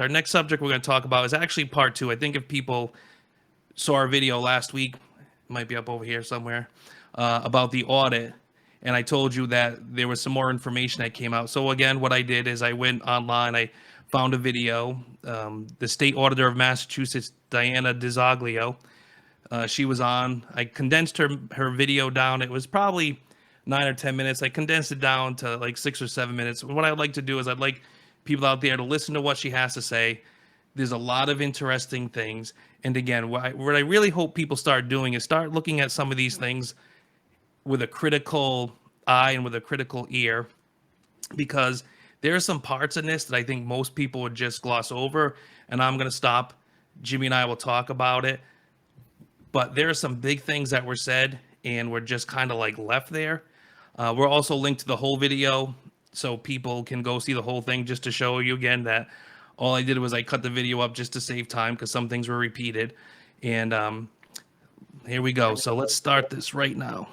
Our next subject we're going to talk about is actually part two. I think if people saw our video last week, it might be up over here somewhere, about the audit, and I told you that there was some more information that came out. So again, what I did is I went online, I found a video. The state auditor of Massachusetts, Diana DiZoglio, she was on. I condensed her video down. It was probably 9 or 10 minutes. I condensed it down to like 6 or 7 minutes. What I'd like to do is I'd like people out there to listen to what she has to say. There's a lot of interesting things. And again, what I really hope people start doing is start looking at some of these things with a critical eye and with a critical ear, because there are some parts in this that I think most people would just gloss over. And I'm going to stop. Jimmy and I will talk about it. But there are some big things that were said and were just kind of like left there. We're also linked to the whole video so people can go see the whole thing, just to show you again that all I did was I cut the video up just to save time because some things were repeated. And here we go. So let's start this right now.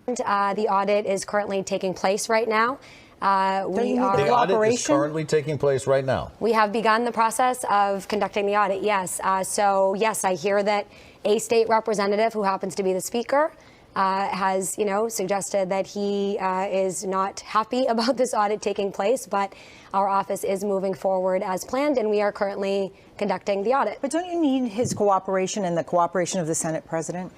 The audit is currently taking place right now. The audit is currently taking place right now. We have begun the process of conducting the audit, yes. So, yes, I hear that a state representative who happens to be the speaker has, suggested that he is not happy about this audit taking place, but our office is moving forward as planned, and we are currently conducting the audit. But don't you need his cooperation and the cooperation of the Senate President?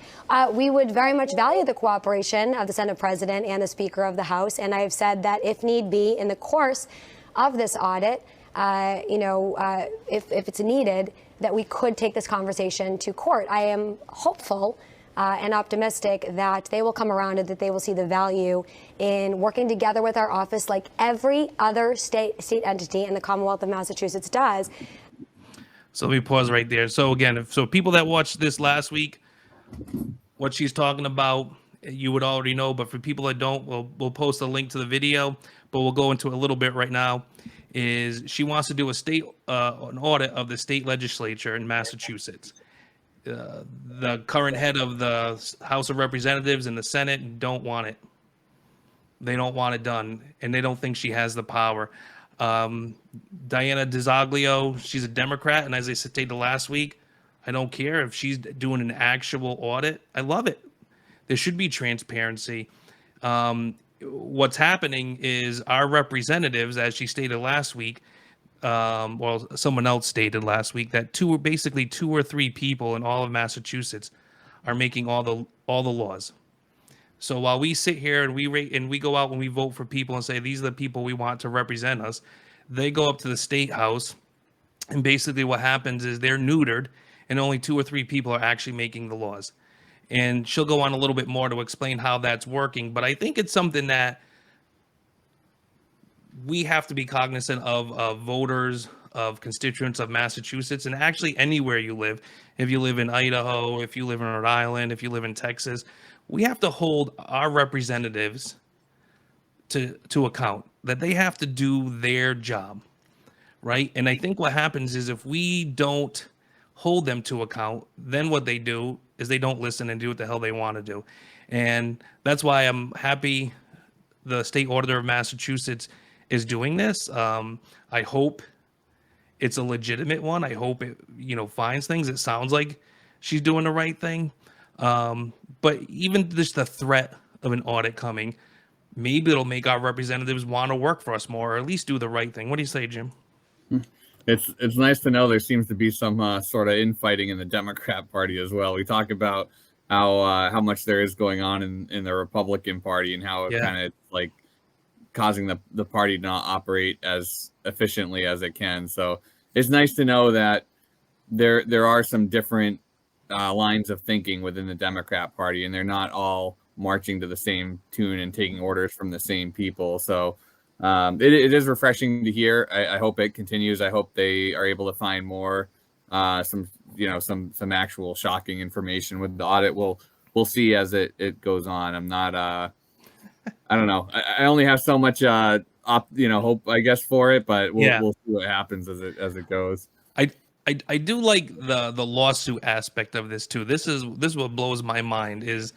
We would very much value the cooperation of the Senate President and the Speaker of the House, and I have said that if need be, in the course of this audit, if it's needed, that we could take this conversation to court. I am hopeful and optimistic that they will come around and that they will see the value in working together with our office like every other state entity in the Commonwealth of Massachusetts does. So let me pause right there. So again, so people that watched this last week, what she's talking about, you would already know. But for people that don't, we'll post a link to the video, but we'll go into a little bit right now. Is she wants to do an audit of the state legislature in Massachusetts. The current head of the House of Representatives and the Senate don't want it. They don't want it done, and they don't think she has the power. Diana DiZoglio, she's a Democrat, and as I stated last week, I don't care if she's doing an actual audit. I love it. There should be transparency. What's happening is our representatives, as she stated last week, someone else stated last week, that two or three people in all of Massachusetts are making all the laws. So while we sit here and we go out and we vote for people and say these are the people we want to represent us, they go up to the state house, and basically what happens is they're neutered, and only 2 or 3 people are actually making the laws. And she'll go on a little bit more to explain how that's working, but I think it's something that we have to be cognizant of voters, of constituents of Massachusetts, and actually anywhere you live. If you live in Idaho, if you live in Rhode Island, if you live in Texas, we have to hold our representatives to account, that they have to do their job, right? And I think what happens is if we don't hold them to account, then what they do is they don't listen and do what the hell they want to do. And that's why I'm happy the state auditor of Massachusetts is doing this. I hope it's a legitimate one. I hope it, finds things. It sounds like she's doing the right thing. But even just the threat of an audit coming, maybe it'll make our representatives want to work for us more, or at least do the right thing. What do you say, Jim? It's nice to know there seems to be some sort of infighting in the Democrat Party as well. We talk about how much there is going on in the Republican Party and how it kind of like causing the party to not operate as efficiently as it can. So it's nice to know that there are some different lines of thinking within the Democrat Party, and they're not all marching to the same tune and taking orders from the same people. So it is refreshing to hear. I hope it continues. I hope they are able to find more, some actual shocking information with the audit. We'll see as it goes on. I'm not, I don't know. I only have so much, hope, I guess, for it, but we'll see what happens as it goes. I do like the lawsuit aspect of this too. This is what blows my mind is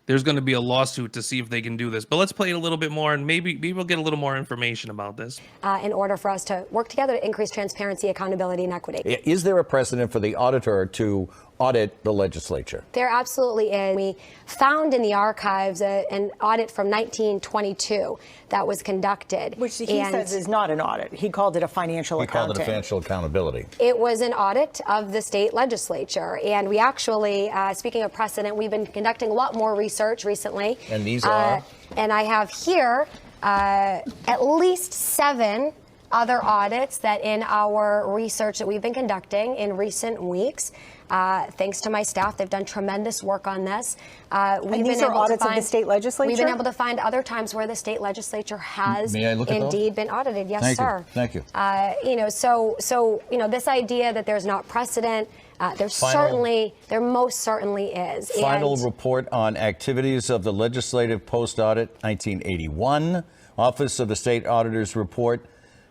there's going to be a lawsuit to see if they can do this. But let's play it a little bit more, and maybe we'll get a little more information about this. In order for us to work together to increase transparency, accountability, and equity. Is there a precedent for the auditor to audit the legislature? There absolutely is. We found in the archives an audit from 1922 that was conducted. Which he says is not an audit. He called it a financial accounting. He called it a financial accountability. It was an audit of the state legislature. And we actually, speaking of precedent, we've been conducting a lot more research recently. And these are? And I have here at least 7 other audits that in our research that we've been conducting in recent weeks. Thanks to my staff, they've done tremendous work on this. And these are audits of the state legislature? We've been able to find other times where the state legislature has May I look at those? indeed been audited. Yes, Thank sir. you. Thank you. So this idea that there's not precedent, there most certainly is. Final report on activities of the Legislative Post-Audit, 1981. Office of the State Auditor's Report,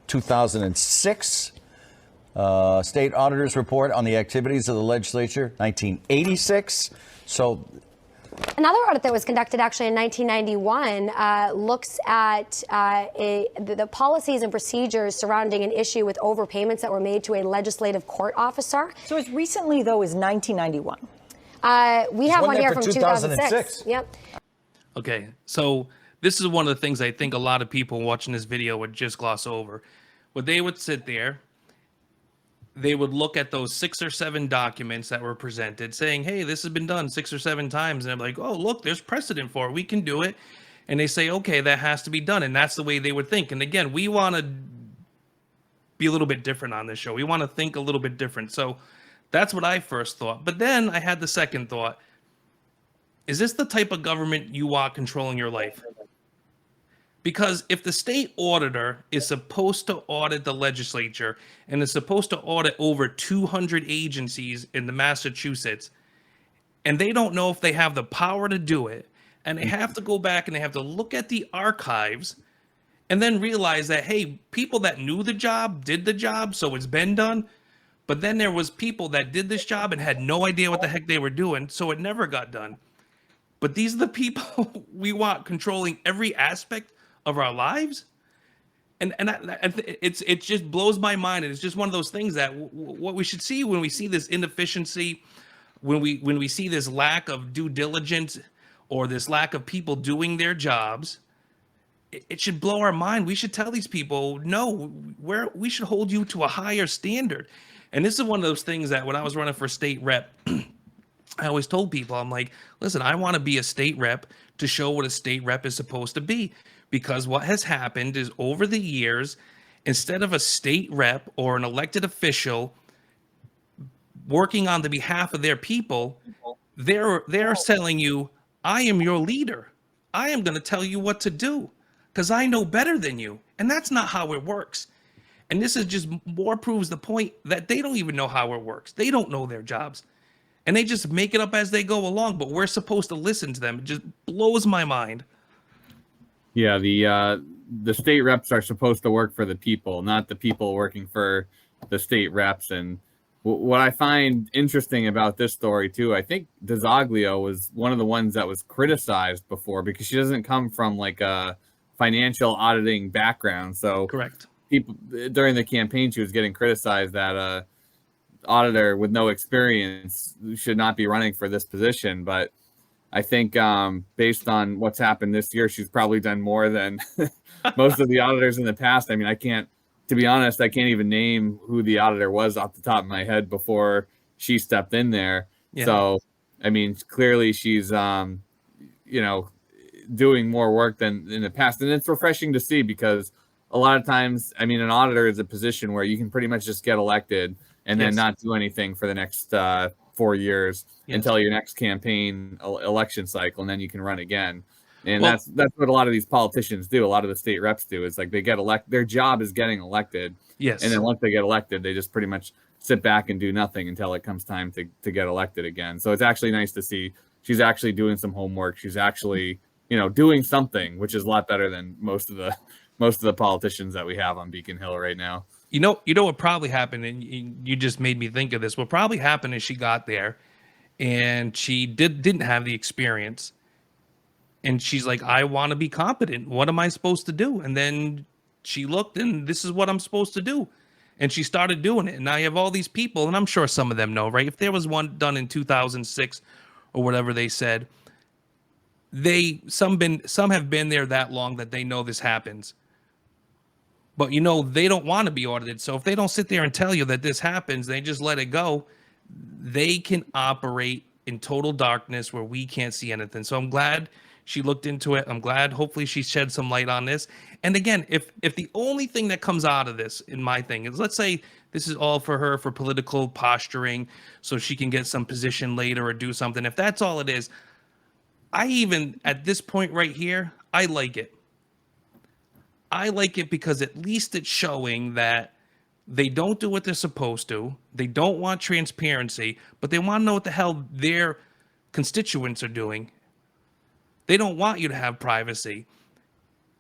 2006. State Auditor's Report on the activities of the legislature, 1986. So another audit that was conducted actually in 1991 looks at the policies and procedures surrounding an issue with overpayments that were made to a legislative court officer. So as recently, though, as 1991. We have one here from 2006. 2006. Yep. Okay, so this is one of the things I think a lot of people watching this video would just gloss over. When they would sit there, they would look at those 6 or 7 documents that were presented saying, hey, this has been done 6 or 7 times. And I'm like, oh, look, there's precedent for it. We can do it. And they say, okay, that has to be done. And that's the way they would think. And again, we want to be a little bit different on this show. We want to think a little bit different. So that's what I first thought. But then I had the second thought. Is this the type of government you want controlling your life? Because if the state auditor is supposed to audit the legislature and is supposed to audit over 200 agencies in the Massachusetts, and they don't know if they have the power to do it, and they have to go back and they have to look at the archives and then realize that, hey, people that knew the job did the job, so it's been done. But then there was people that did this job and had no idea what the heck they were doing, so it never got done. But these are the people we want controlling every aspect of our lives, and it just blows my mind, and it's just one of those things that what we should see when we see this inefficiency, when we see this lack of due diligence or this lack of people doing their jobs, it should blow our mind. We should tell these people, no, we should hold you to a higher standard. And this is one of those things that when I was running for state rep, I always told people, I'm like, listen, I want to be a state rep to show what a state rep is supposed to be. Because what has happened is over the years, instead of a state rep or an elected official working on the behalf of their people, they're telling you, I am your leader. I am going to tell you what to do because I know better than you. And that's not how it works. And this is just more proves the point that they don't even know how it works. They don't know their jobs. And they just make it up as they go along. But we're supposed to listen to them. It just blows my mind. Yeah, the state reps are supposed to work for the people, not the people working for the state reps. And what I find interesting about this story too, I think DiZoglio was one of the ones that was criticized before because she doesn't come from like a financial auditing background. So correct. People during the campaign, she was getting criticized that auditor with no experience should not be running for this position, but I think based on what's happened this year, she's probably done more than most of the auditors in the past. I mean, to be honest, I can't even name who the auditor was off the top of my head before she stepped in there. Yeah. So, I mean, clearly she's, doing more work than in the past. And it's refreshing to see because a lot of times, I mean, an auditor is a position where you can pretty much just get elected and then not do anything for the next 4 years until your next campaign election cycle, and then you can run again. And that's what a lot of these politicians do. A lot of the state reps do. It's like they get elected. Their job is getting elected. Yes. And then once they get elected, they just pretty much sit back and do nothing until it comes time to get elected again. So it's actually nice to see she's actually doing some homework. She's actually, doing something, which is a lot better than most of the politicians that we have on Beacon Hill right now. You know what probably happened, and you just made me think of this. What probably happened is she got there, and she didn't have the experience, And she's like, I want to be competent. What am I supposed to do? And then she looked, and this is what I'm supposed to do. And she started doing it. And now you have all these people, and I'm sure some of them know, right? If there was one done in 2006 or whatever they said, some have been there that long that they know this happens. But they don't want to be audited. So if they don't sit there and tell you that this happens, they just let it go, they can operate in total darkness where we can't see anything. So I'm glad she looked into it. I'm glad hopefully she shed some light on this. And again, if the only thing that comes out of this, in my thing, is, let's say this is all for her for political posturing so she can get some position later or do something. If that's all it is, I even, at this point right here, I like it. I like it because at least it's showing that they don't do what they're supposed to. They don't want transparency, but they want to know what the hell their constituents are doing. They don't want you to have privacy.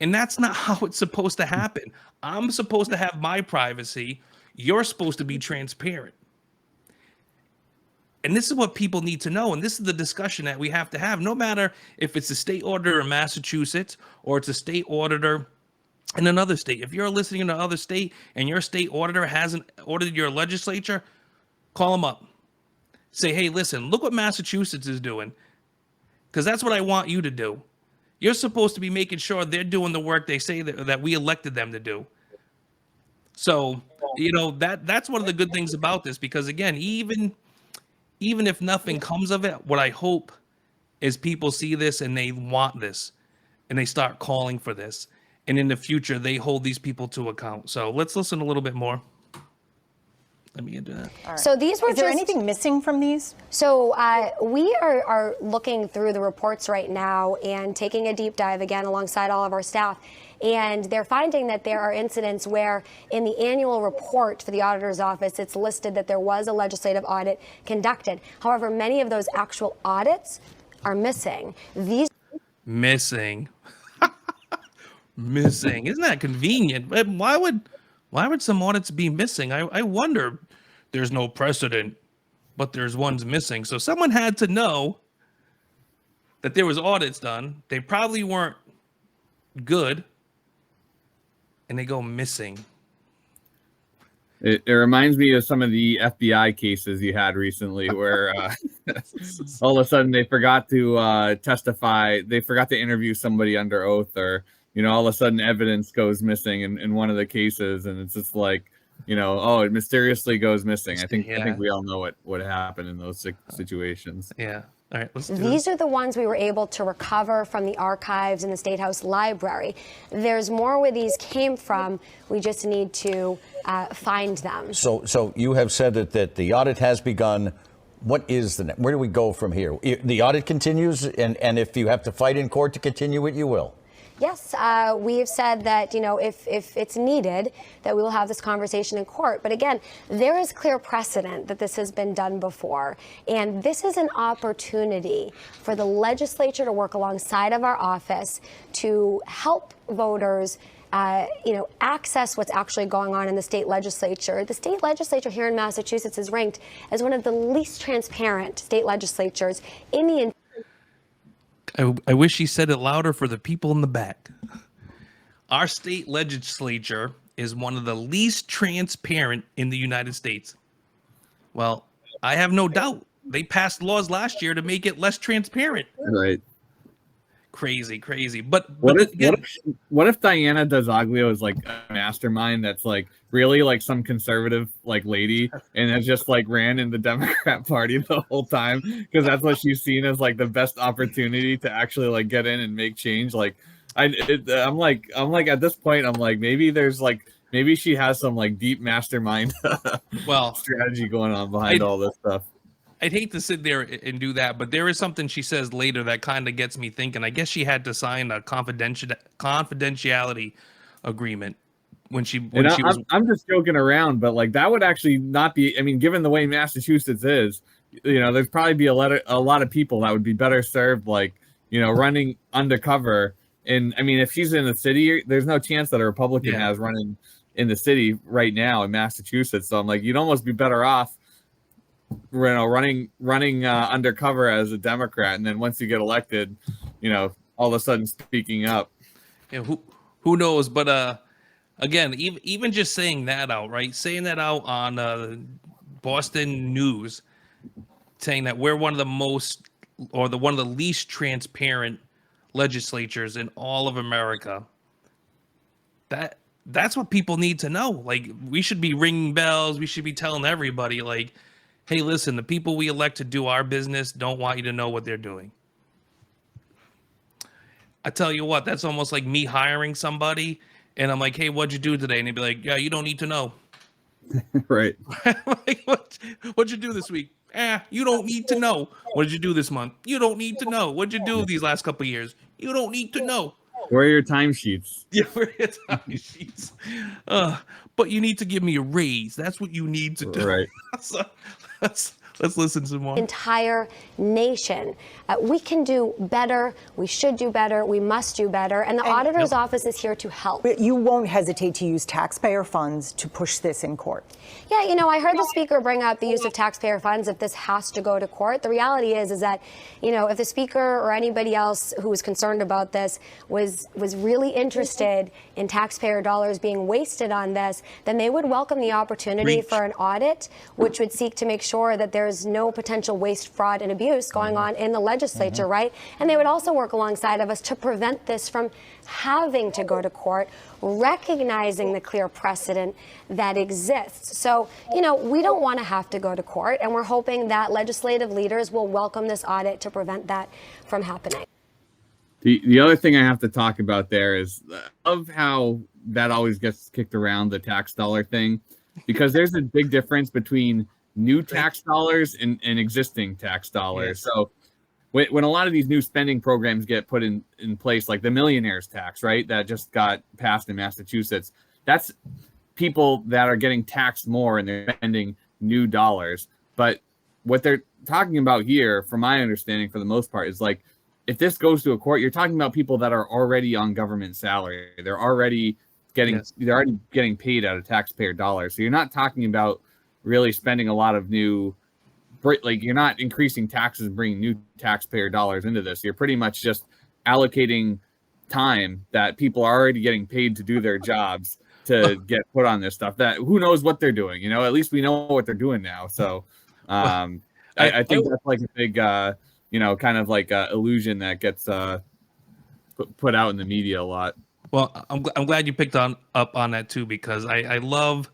And that's not how it's supposed to happen. I'm supposed to have my privacy. You're supposed to be transparent. And this is what people need to know. And this is the discussion that we have to have, no matter if it's a state auditor in Massachusetts or it's a state auditor in another state. If you're listening in another state and your state auditor hasn't audited your legislature, call them up. Say, hey, listen, look what Massachusetts is doing. Because that's what I want you to do. You're supposed to be making sure they're doing the work they say that we elected them to do. So, that's one of the good things about this. Because again, even if nothing comes of it, what I hope is people see this and they want this and they start calling for this. And in the future, they hold these people to account. So let's listen a little bit more. Let me get to that. All right. So these were Is there just- anything missing from these? So we are looking through the reports right now and taking a deep dive again alongside all of our staff. And they're finding that there are incidents where in the annual report for the auditor's office, it's listed that there was a legislative audit conducted. However, many of those actual audits are missing. Missing. Missing. Isn't that convenient? Why would some audits be missing? I wonder. There's no precedent, but there's ones missing. So someone had to know that there was audits done. They probably weren't good, and they go missing. It reminds me of some of the FBI cases you had recently where all of a sudden they forgot to testify. They forgot to interview somebody under oath, or, all of a sudden evidence goes missing in one of the cases. And it's just like, it mysteriously goes missing. I think we all know what happened in those situations. Yeah. All right, let's do These are the ones we were able to recover from the archives in the State House Library. There's more where these came from. We just need to find them. So you have said that the audit has begun. What is where do we go from here? The audit continues, and if you have to fight in court to continue it, you will. Yes, we have said that, if it's needed, that we will have this conversation in court. But again, there is clear precedent that this has been done before. And this is an opportunity for the legislature to work alongside of our office to help voters access what's actually going on in the state legislature. The state legislature here in Massachusetts is ranked as one of the least transparent state legislatures in the I wish he said it louder for the people in the back. Our state legislature is one of the least transparent in the United States. Well, I have no doubt. They passed laws last year to make it less transparent. Right. Crazy. But what if Diana DeZoglio is like a mastermind that's like really like some conservative like lady and has just like ran in the Democrat Party the whole time because that's what she's seen as like the best opportunity to actually like get in and make change? Like I'm like at this point I'm like maybe she has some like deep mastermind strategy going on behind all this stuff. I'd hate to sit there and do that, but there is something she says later that kind of gets me thinking. I guess she had to sign a confidentiality agreement when she was. I'm just joking around, but like that would actually not be. I mean, given the way Massachusetts is, there's probably be a lot of people that would be better served, like running undercover. And I mean, if she's in the city, there's no chance that a Republican has running in the city right now in Massachusetts. So I'm like, you'd almost be better off running undercover as a Democrat, and then once you get elected, all of a sudden speaking up. Yeah, who knows? But again, even just saying that out, right? Saying that out on Boston News, saying that we're one of the most or one of the least transparent legislatures in all of America. That's what people need to know. Like, we should be ringing bells. We should be telling everybody, like, hey, listen, the people we elect to do our business don't want you to know what they're doing. I tell you what, that's almost like me hiring somebody and I'm like, hey, what'd you do today? And they'd be like, yeah, you don't need to know. Right. Like, what'd you do this week? You don't need to know. What did you do this month? You don't need to know. What'd you do these last couple of years? You don't need to know. Where are your timesheets? Yeah, where are your time sheets? But you need to give me a raise. That's what you need to do. Right. So let's listen some more. Entire nation. We can do better. We should do better. We must do better. And the auditor's office is here to help. But you won't hesitate to use taxpayer funds to push this in court. Yeah, you know, I heard the speaker bring up the use of taxpayer funds if this has to go to court. The reality is that, you know, if the speaker or anybody else who was concerned about this was really interested in taxpayer dollars being wasted on this, then they would welcome the opportunity for an audit, which would seek to make sure that there's no potential waste, fraud, and abuse going on in the legislature, right? And they would also work alongside of us to prevent this from having to go to court, recognizing the clear precedent that exists. So, you know, we don't want to have to go to court, and we're hoping that legislative leaders will welcome this audit to prevent that from happening. The other thing I have to talk about there is of how that always gets kicked around, the tax dollar thing, because there's a big difference between new tax dollars and existing tax dollars. Yes. So when a lot of these new spending programs get put in place, like the millionaire's tax, right, that just got passed in Massachusetts, that's people that are getting taxed more and they're spending new dollars. But what they're talking about here, from my understanding, for the most part, is like, if this goes to a court, you're talking about people that are already on government salary. They're already getting paid out of taxpayer dollars. So you're not talking about really spending a lot of new, like, you're not increasing taxes and bringing new taxpayer dollars into this. You're pretty much just allocating time that people are already getting paid to do their jobs to get put on this stuff that who knows what they're doing. You know, at least we know what they're doing now. So I think that's like a big, kind of like illusion that gets put out in the media a lot. Well, I'm glad you picked up on that too, because I love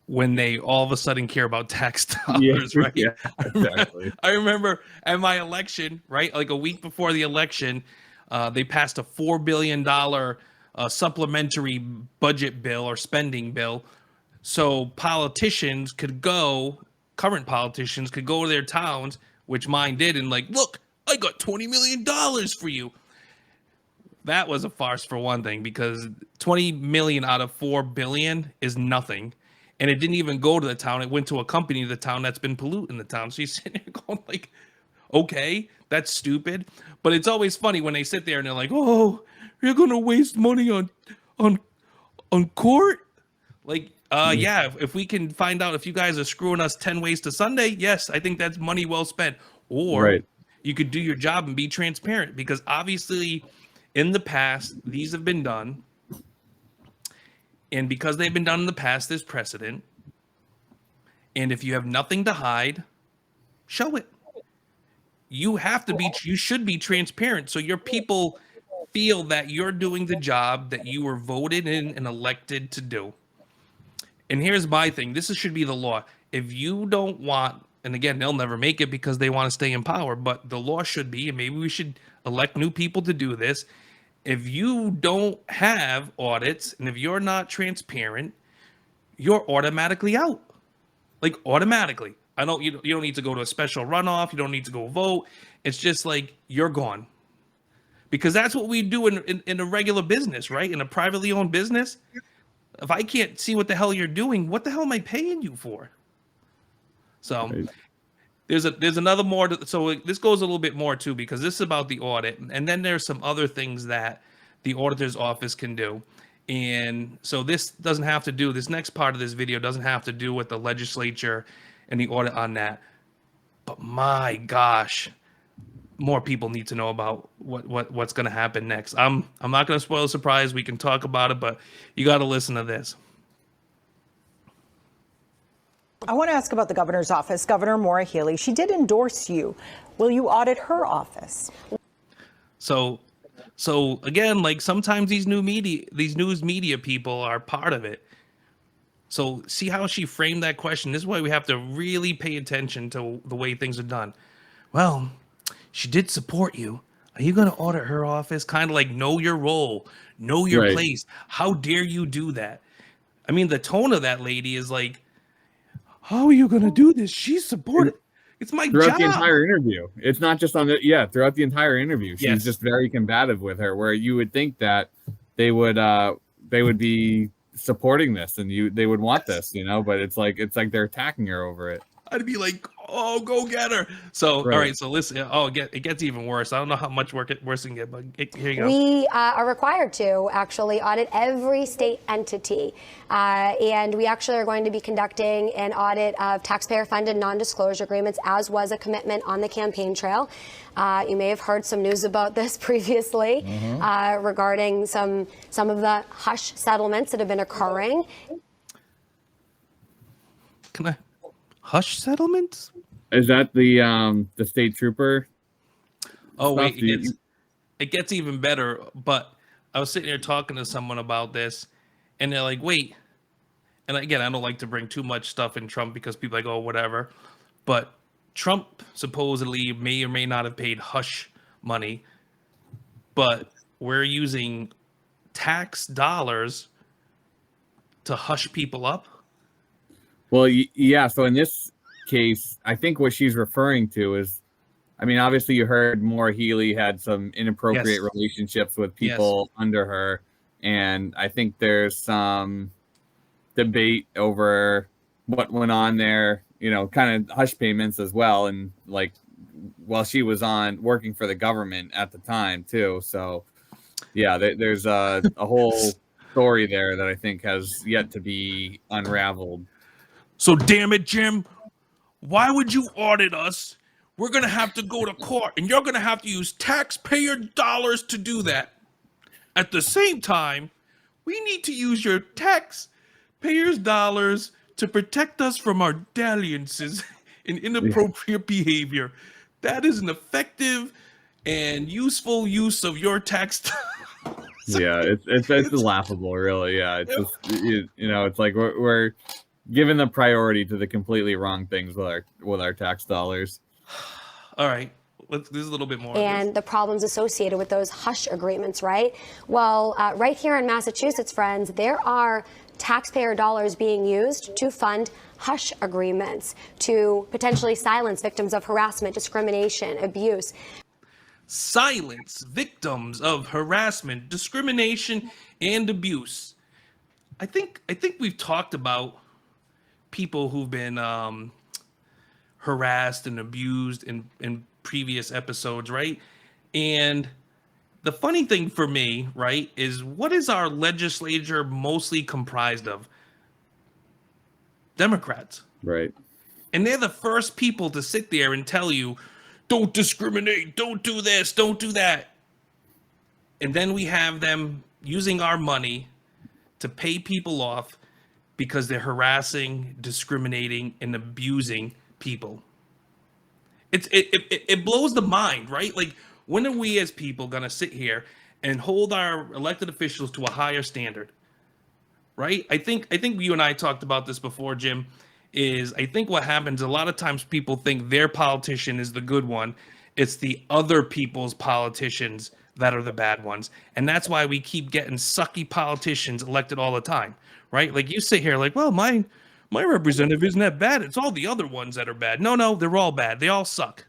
when they all of a sudden care about tax dollars, right? Yeah, exactly. I remember at my election, right, like a week before the election, they passed a $4 billion supplementary budget bill or spending bill, so current politicians could go to their towns, which mine did, and like, look, I got $20 million for you. That was a farce for one thing, because 20 million out of 4 billion is nothing. And it didn't even go to the town. It went to a company in the town that's been polluting the town. So you're sitting there going like, okay, that's stupid. But it's always funny when they sit there and they're like, oh, you're going to waste money on court? Like, yeah, if we can find out if you guys are screwing us 10 ways to Sunday, yes, I think that's money well spent. Or you could do your job and be transparent, because obviously in the past, these have been done. And because they've been done in the past, there's precedent. And if you have nothing to hide, show it. You should be transparent, so your people feel that you're doing the job that you were voted in and elected to do. And here's my thing. This should be the law. If you don't want, and again, they'll never make it because they want to stay in power, but the law should be, and maybe we should elect new people to do this. If you don't have audits and if you're not transparent, you're automatically out. Like, automatically. You don't need to go to a special runoff. You don't need to go vote. It's just like, you're gone. Because that's what we do in a regular business, right? In a privately owned business. If I can't see what the hell you're doing, what the hell am I paying you for? So there's another more. So this goes a little bit more too, because this is about the audit. And then there's some other things that the auditor's office can do. And so this next part of this video doesn't have to do with the legislature and the audit on that. But my gosh, more people need to know about what's going to happen next. I'm not going to spoil the surprise. We can talk about it, but you got to listen to this. I want to ask about the governor's office. Governor Maura Healey, she did endorse you. Will you audit her office? So again, like sometimes these news media people are part of it. So see how she framed that question. This is why we have to really pay attention to the way things are done. Well, she did support you. Are you going to audit her office? Kind of like know your role, know your Right. place. How dare you do that? I mean, the tone of that lady is like, how are you going to do this? She's supported. It's my Throughout job. the entire interview. It's not just on throughout the entire interview. She's Yes. just very combative with her, where you would think that they would be supporting this and they would want this, but it's like they're attacking her over it. I'd be like, oh, go get her. So, Right. all right. So listen, it gets even worse. I don't know how much worse it can get, but here you go. We are required to actually audit every state entity. And we actually are going to be conducting an audit of taxpayer-funded non-disclosure agreements, as was a commitment on the campaign trail. You may have heard some news about this previously regarding some of the hush settlements that have been occurring. Can I? Hush settlements? Is that the state trooper? Oh, stuff? wait. It gets even better. But I was sitting here talking to someone about this, and they're like, wait. And again, I don't like to bring too much stuff in Trump because people are like, oh, whatever. But Trump supposedly may or may not have paid hush money, but we're using tax dollars to hush people up. Well, yeah. So in this case, I think what she's referring to is, I mean, obviously you heard Maura Healey had some inappropriate Yes. relationships with people under her. And I think there's some debate over what went on there, kind of hush payments as well. And like, while she was working for the government at the time too. So yeah, there's a whole story there that I think has yet to be unraveled. So damn it, Jim, why would you audit us? We're going to have to go to court, and you're going to have to use taxpayer dollars to do that. At the same time, we need to use your taxpayers' dollars to protect us from our dalliances and inappropriate behavior. That is an effective and useful use of your tax dollars. Yeah, it's laughable, really. Yeah, it's just it's like we're giving the priority to the completely wrong things with our tax dollars. All right, this is a little bit more. And the problems associated with those hush agreements, right? Well, right here in Massachusetts, friends, there are taxpayer dollars being used to fund hush agreements to potentially silence victims of harassment, discrimination, abuse. Silence victims of harassment, discrimination, and abuse. I think we've talked about people who've been harassed and abused in previous episodes, right? And the funny thing for me, right, is what is our legislature mostly comprised of? Democrats. Right. And they're the first people to sit there and tell you, don't discriminate, don't do this, don't do that. And then we have them using our money to pay people off because they're harassing, discriminating, and abusing people. It blows the mind, right? Like, when are we as people gonna sit here and hold our elected officials to a higher standard? Right? I think you and I talked about this before, Jim. I think what happens a lot of times people think their politician is the good one. It's the other people's politicians that are the bad ones. And that's why we keep getting sucky politicians elected all the time, right? Like you sit here like, well, my representative isn't that bad. It's all the other ones that are bad. No, they're all bad. They all suck,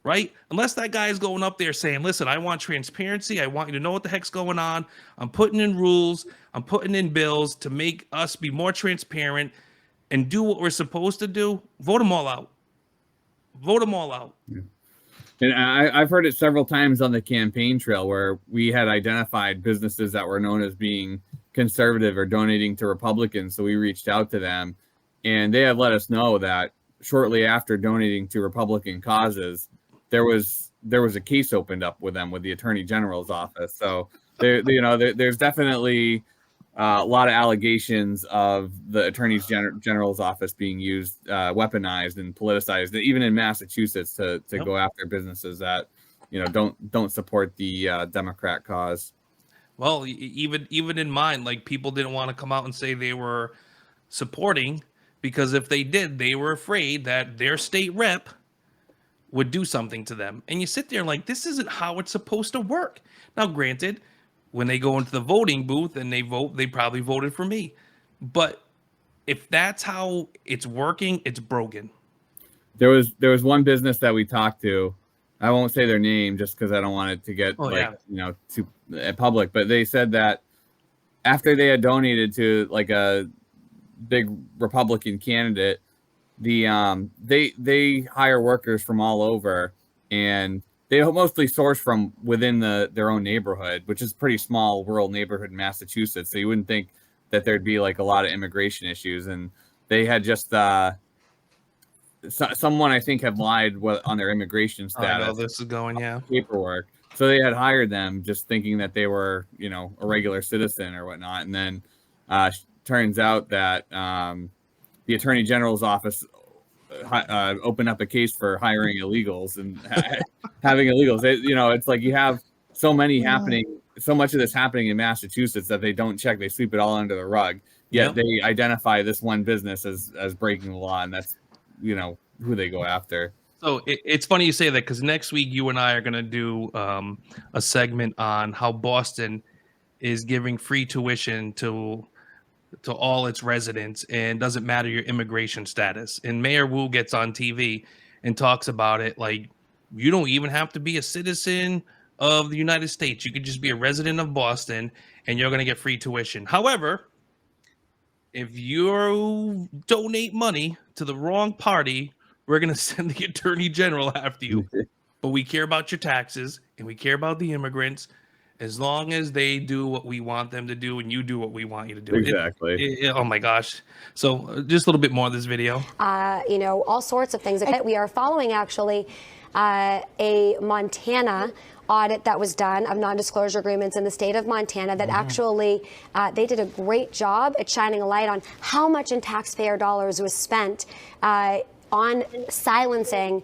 right? Unless that guy is going up there saying, listen, I want transparency. I want you to know what the heck's going on. I'm putting in rules. I'm putting in bills to make us be more transparent and do what we're supposed to do. Vote them all out. Vote them all out. Yeah. And I've heard it several times on the campaign trail where we had identified businesses that were known as being conservative or donating to Republicans. So we reached out to them, and they have let us know that shortly after donating to Republican causes, there was a case opened up with them with the Attorney General's office. So there's definitely a lot of allegations of the Attorney General's office being used, weaponized and politicized, even in Massachusetts, to go after businesses that don't support the Democrat cause. Well, even in mine, like, people didn't want to come out and say they were supporting, because if they did, they were afraid that their state rep would do something to them. And you sit there like, this isn't how it's supposed to work. Now, granted, when they go into the voting booth and they vote, they probably voted for me. But if that's how it's working, it's broken. There was one business that we talked to. I won't say their name just because I don't want it to get too public. But they said that after they had donated to like a big Republican candidate, they hire workers from all over, and they mostly source from within their own neighborhood, which is a pretty small rural neighborhood in Massachusetts. So you wouldn't think that there'd be like a lot of immigration issues. And they had just someone, I think, had lied on their immigration status. I know this is going, paperwork. So they had hired them just thinking that they were, a regular citizen or whatnot. And then turns out that the Attorney General's office opened up a case for hiring illegals and having illegals. It's like you have so many happening, so much of this happening in Massachusetts that they don't check. They sweep it all under the rug. Yet they identify this one business as breaking the law, and that's who they go after. So it's funny you say that, because next week you and I are going to do a segment on how Boston is giving free tuition to all its residents, and doesn't matter your immigration status. And Mayor Wu gets on TV and talks about it like, you don't even have to be a citizen of the United States. You could just be a resident of Boston and you're going to get free tuition. However, if you donate money to the wrong party, we're going to send the Attorney General after you. But we care about your taxes and we care about the immigrants, as long as they do what we want them to do and you do what we want you to do. Exactly. Oh my gosh. So just a little bit more of this video. All sorts of things. We are following actually a Montana audit that was done of non-disclosure agreements in the state of Montana that actually they did a great job at shining a light on how much in taxpayer dollars was spent on silencing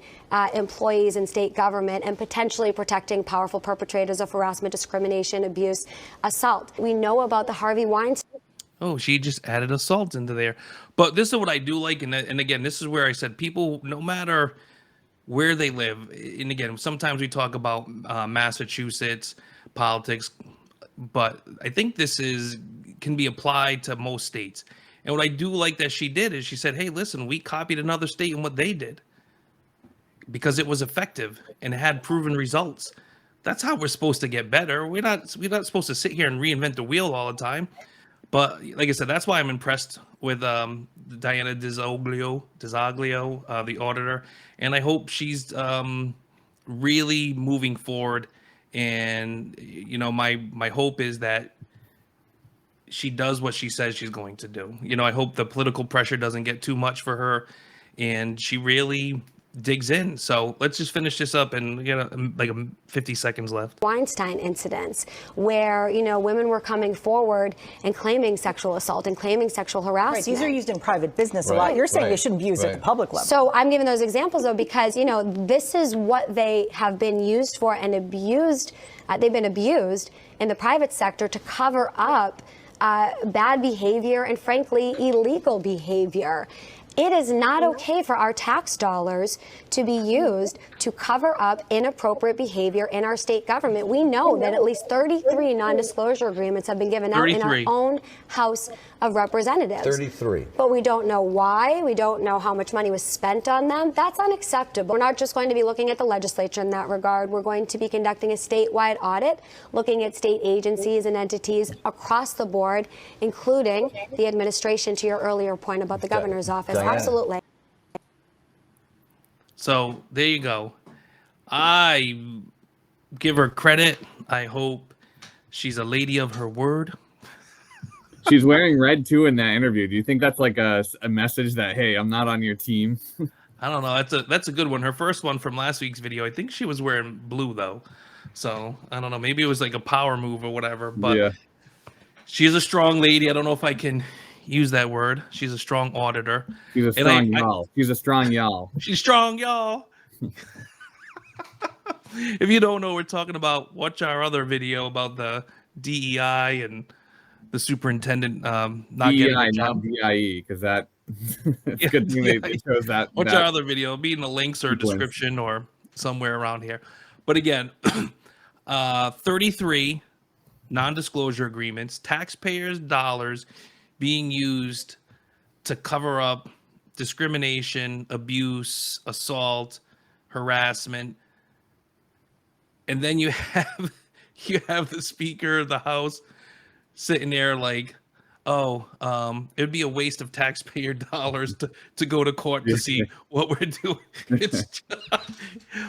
employees in state government and potentially protecting powerful perpetrators of harassment, discrimination, abuse, assault. We know about the Harvey Weinstein. Oh, she just added assault into there. But this is what I do like. And again, this is where I said people, no matter where they live, and again, sometimes we talk about Massachusetts politics, but I think this can be applied to most states. And what I do like that she did is she said, hey, listen, we copied another state and what they did because it was effective and it had proven results. That's how we're supposed to get better. We're not supposed to sit here and reinvent the wheel all the time. But like I said, that's why I'm impressed with Diana Dizoglio, the auditor. And I hope she's really moving forward. And, my hope is that she does what she says she's going to do. I hope the political pressure doesn't get too much for her and she really digs in. So let's just finish this up and like 50 seconds left. Weinstein incidents where, women were coming forward and claiming sexual assault and claiming sexual harassment. Right, these are used in private business a lot. You're saying they shouldn't be used at the public level. So I'm giving those examples though, because, this is what they have been used for and abused. They've been abused in the private sector to cover up bad behavior and frankly illegal behavior. It is not okay for our tax dollars to be used to cover up inappropriate behavior in our state government. We know that at least 33 non-disclosure agreements have been given out in our own House of Representatives. 33. But we don't know why. We don't know how much money was spent on them. That's unacceptable. We're not just going to be looking at the legislature in that regard. We're going to be conducting a statewide audit, looking at state agencies and entities across the board, including the administration, to your earlier point about the governor's office. Diana. Absolutely. So there you go. I give her credit. I hope she's a lady of her word. She's wearing red too in that interview. Do you think that's like a message that, hey, I'm not on your team? I don't know. That's a good one. Her first one from last week's video, I think she was wearing blue though. So I don't know. Maybe it was like a power move or whatever. But Yeah. she's a strong lady. I don't know if I can use that word. She's a strong auditor. She's a And strong y'all. She's a strong y'all. She's strong, y'all. If you don't know, we're talking about, watch our other video about the DEI and the superintendent not getting DEI, a job. not DIE, because that it's Yeah, a good thing yeah. they chose that. Watch that our other video, be in the links or sequence. description or somewhere around here. But again, 33 non-disclosure agreements, taxpayers' dollars being used to cover up discrimination, abuse, assault, harassment. And then you have the Speaker of the House sitting there like, oh, it'd be a waste of taxpayer dollars to go to court to see what we're doing. It's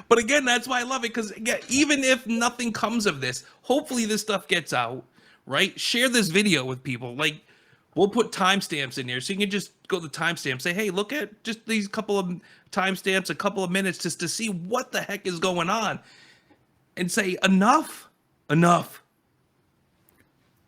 but again, that's why I love it, because again, even if nothing comes of this, hopefully this stuff gets out, right? Share this video with people. Like, we'll put timestamps in there, so you can just go to the timestamp, say, hey, look at just these couple of timestamps, a couple of minutes, just to see what the heck is going on, and say enough.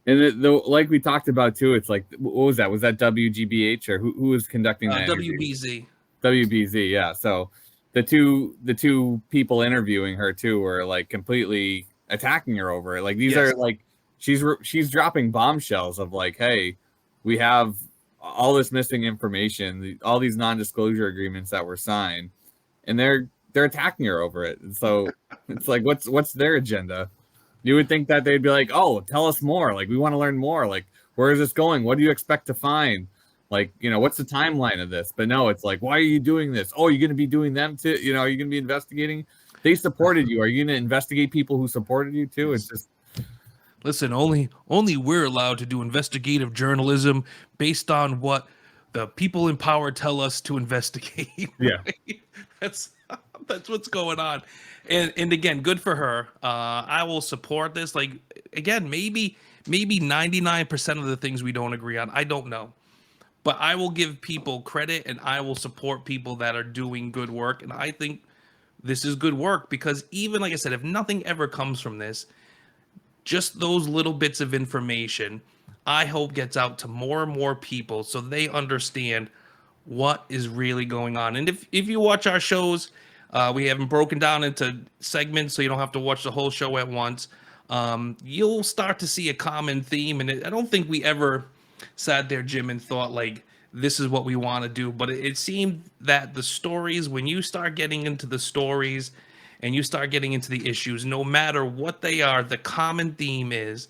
And like we talked about too, it's like, what was that? Was that WGBH, or who was conducting that? interview? WBZ. WBZ, yeah. So the two people interviewing her too were like completely attacking her over it. Like these Yes. are like she's dropping bombshells of like, hey, we have all this missing information, all these non-disclosure agreements that were signed, and they're attacking her over it. And so it's like, what's their agenda? You would think that they'd be like, oh, tell us more. Like, we want to learn more. Like, where is this going? What do you expect to find? Like, what's the timeline of this? But no, it's like, why are you doing this? Oh, you're going to be doing them too? Are you going to be investigating? They supported you. Are you going to investigate people who supported you too? It's just, Listen, only we're allowed to do investigative journalism based on what the people in power tell us to investigate. Yeah. Right? That's what's going on. And again, good for her. I will support this. Like, again, maybe 99% of the things we don't agree on, I don't know. But I will give people credit, and I will support people that are doing good work. And I think this is good work, because even, like I said, if nothing ever comes from this, just those little bits of information, I hope gets out to more and more people so they understand what is really going on. And if you watch our shows, we have them broken down into segments, so you don't have to watch the whole show at once. You'll start to see a common theme, and I don't think we ever sat there, Jim, and thought like, this is what we want to do. But it seemed that the stories, when you start getting into the stories and you start getting into the issues, no matter what they are, the common theme is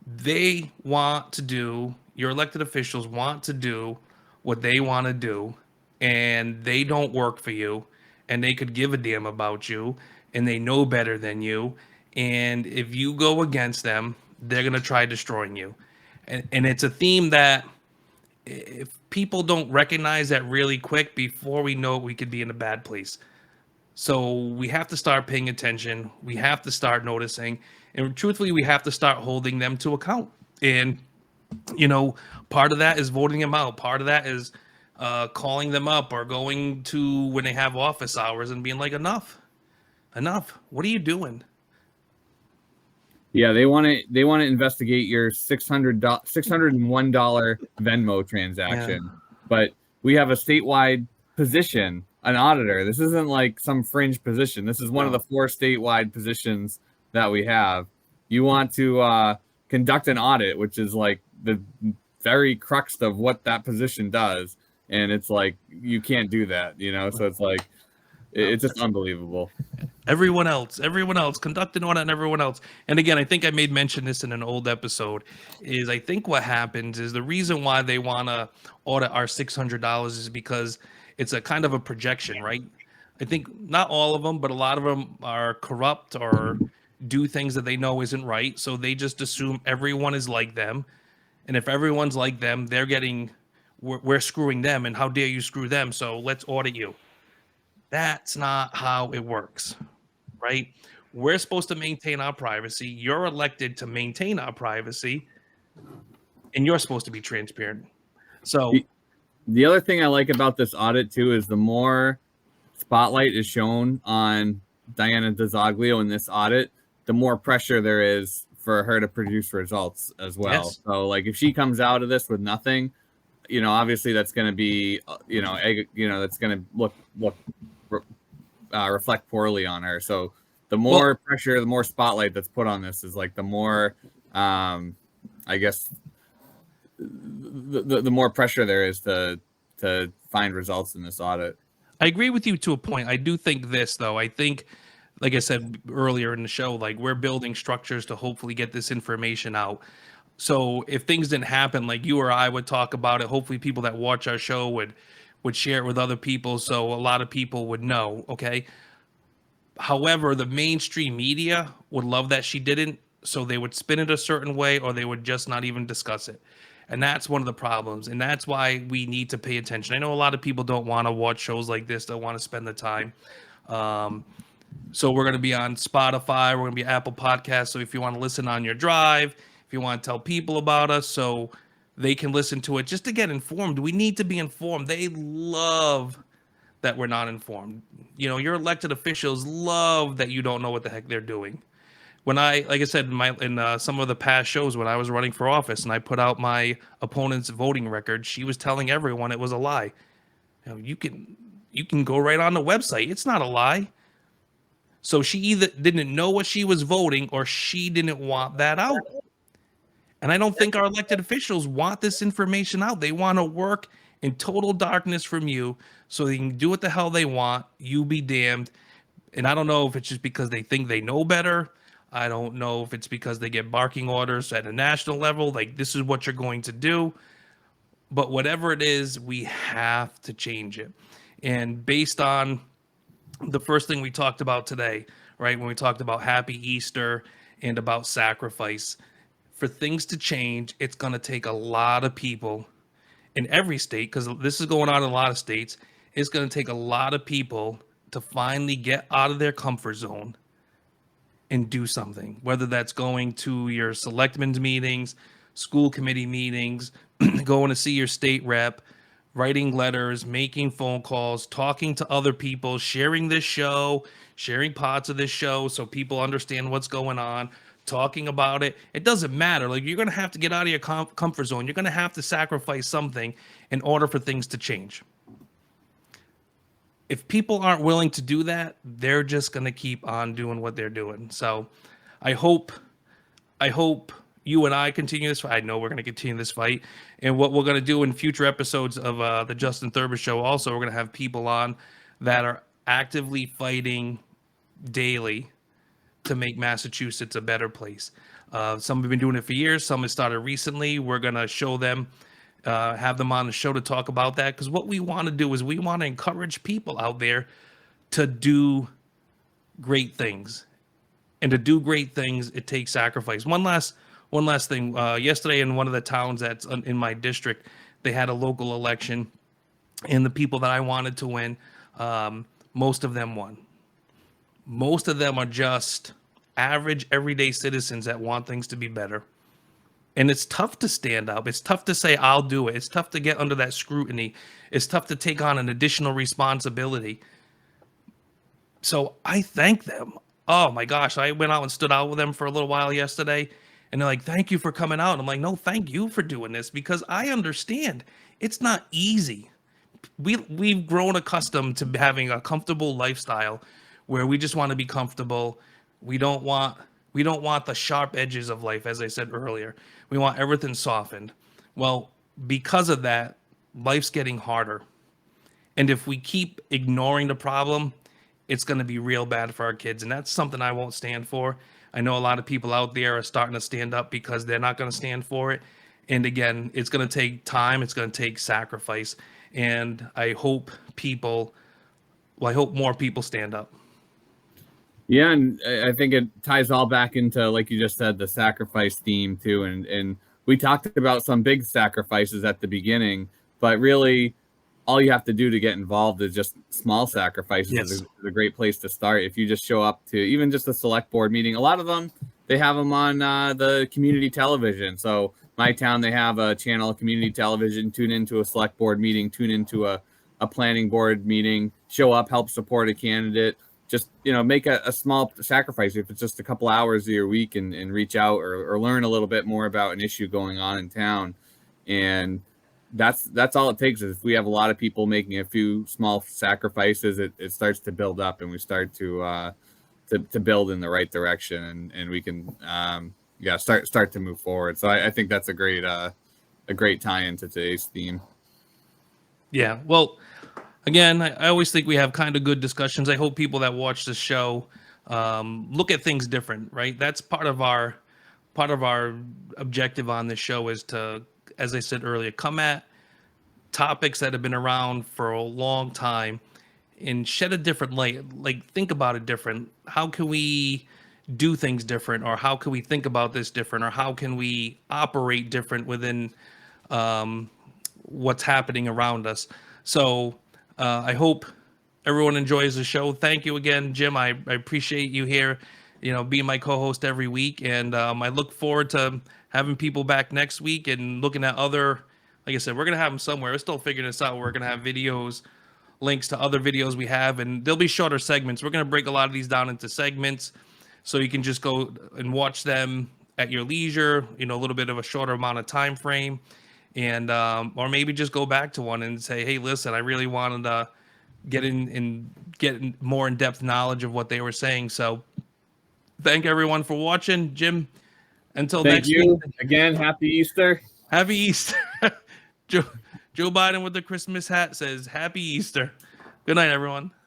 they want to do, your elected officials want to do what they want to do, and they don't work for you, and they could give a damn about you, and they know better than you. And if you go against them, they're going to try destroying you. And it's a theme that if people don't recognize that really quick, before we know it, we could be in a bad place. So we have to start paying attention. We have to start noticing. And truthfully, we have to start holding them to account. And, part of that is voting them out. Part of that is calling them up or going to when they have office hours and being like, enough. What are you yeah, they want to investigate your $601 Venmo transaction. Yeah. But we have a statewide position, an auditor. This isn't like some fringe position. This is one of the 4 statewide positions that we have. You want to conduct an audit, which is like the very crux of what that position does. And it's like, you can't do that, So it's like, it's just unbelievable. Everyone else conduct an audit on everyone else. And again, I think I made mention this in an old episode, is I think what happens is the reason why they want to audit our $600 is because it's a kind of a projection, right? I think not all of them, but a lot of them are corrupt or do things that they know isn't right. So they just assume everyone is like them. And if everyone's like them, we're screwing them, and how dare you screw them? So let's audit you. That's not how it works, right? We're supposed to maintain our privacy. You're elected to maintain our privacy, and you're supposed to be transparent. So The other thing I like about this audit too is the more spotlight is shown on Diana DeZoglio in this audit, the more pressure there is for her to produce results as well. Yes. So like if she comes out of this with nothing, obviously that's going to be, that's going to reflect poorly on her. So the more pressure, the more spotlight that's put on this is like the more, I guess, the more pressure there is to find results in this audit. I agree with you to a point. I do think this, though. I think, like I said earlier in the show, like we're building structures to hopefully get this information out. So if things didn't happen, like you or I would talk about it, hopefully people that watch our show would share it with other people, so a lot of people would know, okay? However, the mainstream media would love that she didn't, so they would spin it a certain way, or they would just not even discuss it. And that's one of the problems. And that's why we need to pay attention. I know a lot of people don't want to watch shows like this, don't want to spend the time. So we're going to be on Spotify. We're going to be Apple Podcasts. So if you want to listen on your drive, if you want to tell people about us so they can listen to it just to get informed. We need to be informed. They love that we're not informed. Your elected officials love that you don't know what the heck they're doing. When like I said, in some of the past shows when I was running for office and I put out my opponent's voting record, she was telling everyone it was a lie. You can go right on the website. It's not a lie. So she either didn't know what she was voting or she didn't want that out. And I don't think our elected officials want this information out. They want to work in total darkness from you so they can do what the hell they want. You be damned. And I don't know if it's just because they think they know better. I don't know if it's because they get barking orders at a national level, like this is what you're going to do. But whatever it is, we have to change it. And based on the first thing we talked about today, right, when we talked about Happy Easter and about sacrifice, for things to change, it's going to take a lot of people in every state, because this is going on in a lot of states. It's going to take a lot of people to finally get out of their comfort zone and do something, whether that's going to your selectmen's meetings, school committee meetings, going to see your state rep, writing letters, making phone calls, talking to other people, sharing this show, sharing parts of this show so people understand what's going on, talking about it. It doesn't matter. Like, you're going to have to get out of your comfort zone. You're going to have to sacrifice something in order for things to change. If people aren't willing to do that, they're just going to keep on doing what they're doing. So I hope you and I continue this fight. I know we're going to continue this fight. And what we're going to do in future episodes of the Justin Thurber Show, also, we're going to have people on that are actively fighting daily to make Massachusetts a better place. Some have been doing it for years. Some have started recently. We're going to show them, have them on the show to talk about that. Because what we want to do is we want to encourage people out there to do great things. And to do great things, it takes sacrifice. One last thing. Yesterday in one of the towns that's in my district, they had a local election. And the people that I wanted to win, most of them won. Most of them are just average, everyday citizens that want things to be better. And it's tough to stand up. It's tough to say, I'll do it. It's tough to get under that scrutiny. It's tough to take on an additional responsibility. So I thank them. Oh my gosh, I went out and stood out with them for a little while yesterday. And they're like, thank you for coming out. I'm like, no, thank you for doing this, because I understand it's not easy. We've grown accustomed to having a comfortable lifestyle where we just want to be comfortable. We don't want the sharp edges of life, as I said earlier. We want everything softened. Well, because of that, life's getting harder. And if we keep ignoring the problem, it's going to be real bad for our kids. And that's something I won't stand for. I know a lot of people out there are starting to stand up because they're not going to stand for it. And again, it's going to take time. It's going to take sacrifice. And I hope more people stand up. Yeah, and I think it ties all back into, like you just said, the sacrifice theme too. And we talked about some big sacrifices at the beginning, but really all you have to do to get involved is just small sacrifices. Yes. Is a great place to start. If you just show up to even just a select board meeting, a lot of them, they have them on the community television. So my town, they have a channel of community television. Tune into a select board meeting, tune into a planning board meeting, show up, help support a candidate. Just, make a small sacrifice if it's just a couple hours of your week and reach out or learn a little bit more about an issue going on in town. And that's all it takes. Is if we have a lot of people making a few small sacrifices, it starts to build up, and we start to build in the right direction, and we can start to move forward. So I think that's a great tie into today's theme. Yeah. Well, again, I always think we have kind of good discussions. I hope people that watch the show look at things different, right? That's part of our objective on this show is to, as I said earlier, come at topics that have been around for a long time and shed a different light. Like, think about it different. How can we do things different, or how can we think about this different, or how can we operate different within what's happening around us? So I hope everyone enjoys the show. Thank you again, Jim. I appreciate you here, being my co-host every week. And I look forward to having people back next week and looking at other, like I said, we're going to have them somewhere. We're still figuring this out. We're going to have videos, links to other videos we have, and they'll be shorter segments. We're going to break a lot of these down into segments so you can just go and watch them at your leisure, a little bit of a shorter amount of time frame. And or maybe just go back to one and say, hey, listen, I really wanted to get more in-depth knowledge of what they were saying. So thank everyone for watching. Jim, until Thank next you week. again. Happy Easter. Happy Easter. Joe Biden with the Christmas hat says Happy Easter. Good night, everyone.